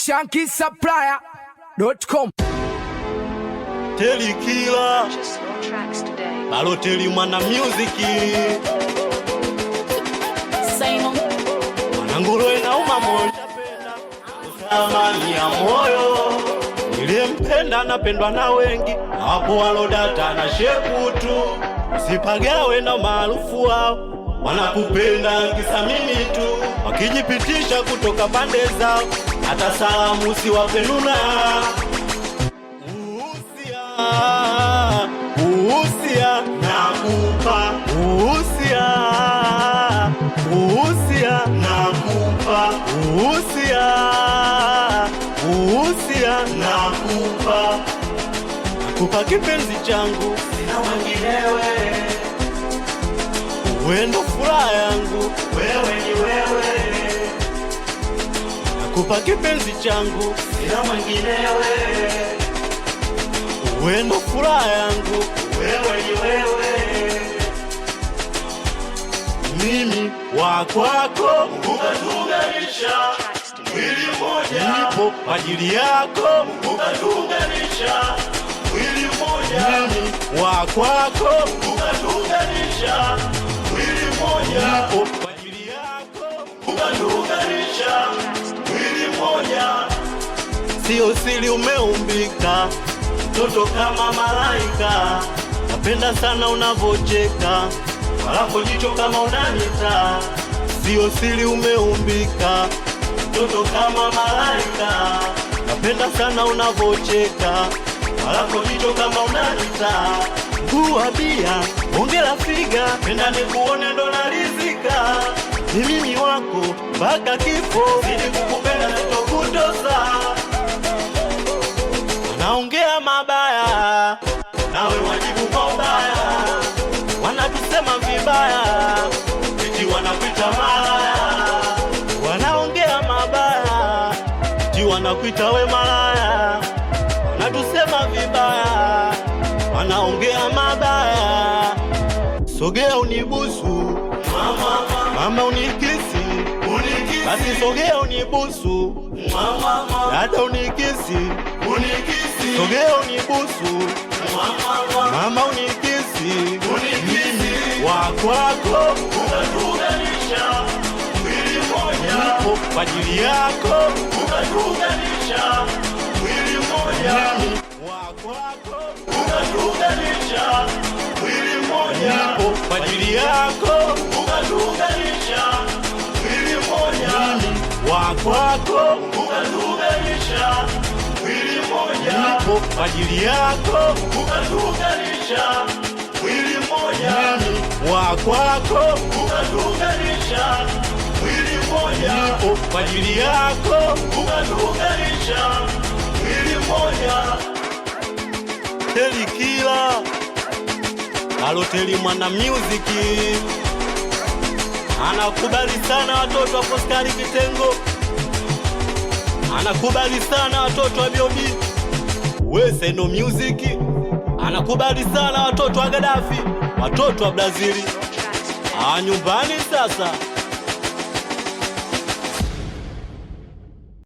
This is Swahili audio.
ShankySupplier.com. Teli Kila Balotelli Mwana Music Mwanangulo inauma moyo amani ya moyo niliyempenda napendwa na wengi hapo walodata na shekutu usipagawe na maarufu wao wanakupenda kisa mimi tu wakijipitisha kutoka pande zao hata salamu siwapenuna uhusia nakupa uhusia nakupa uhusia nakupa kipenzi changu sina mwenginewe wewe ndo furaha yangu wewe ni wewe nakupa kipenzi changu sina mwenginewe wewe ndo furaha yangu wewe ni wewe mimi wa kwako ukatuunganisha mwili mmoja nipo kwa ajili yako ukatuunganisha mwili mmoja mimi wa kwako ukatuunganisha mwili mmoja nipo kwa ajili yako ukatuunganisha mwili mmoja sio siri umeumbika mtoto kama malaika napenda sana unavocheka walapo jicho kama unanita sio siri umeumbika mtoto kama malaika napenda sana unavocheka walapo jicho kama unanita nguwa bia ongela figa penda nikuone ndo narizika ni mimi wako mpaka kifo zidi kukupenda sitokutosa naongea mabaya nawe wajibu kwa ubaya wanatusema vibaya eti wanakuita malaya wanaongea mabaya eti wanakuita we malaya wanatusema vibaya wanaongea mabaya sogea unibusu mama unikisi basi sogea unibusu dada unikisi sogea unibusu mama unikisi mimi wa kwako ukatuunganisha mwili mmoja nipo kwa ajili yako ukatuunganisha mwili mmoja mimi wa kwako ukatuunganisha mwili mmoja nipo kwa ajili yako ukatuunganisha mwili mmoja mimi wa kwako ukatuunganisha mwili mmoja nipo kwa ajili yako ukatuunganisha mwili mmoja mimi wa kwako ukatuunganisha mwili mmoja nipo kwa ajili yako ukatuunganisha mwili mmoja Teli Kila Balotelli Mwana Music anakubali sana watoto wa Foskari Kitengo anakubali sana watoto wa Biobi Wese no Music anakubali sana watoto wa Gaddafi watoto wa Brazili nyumbani sasa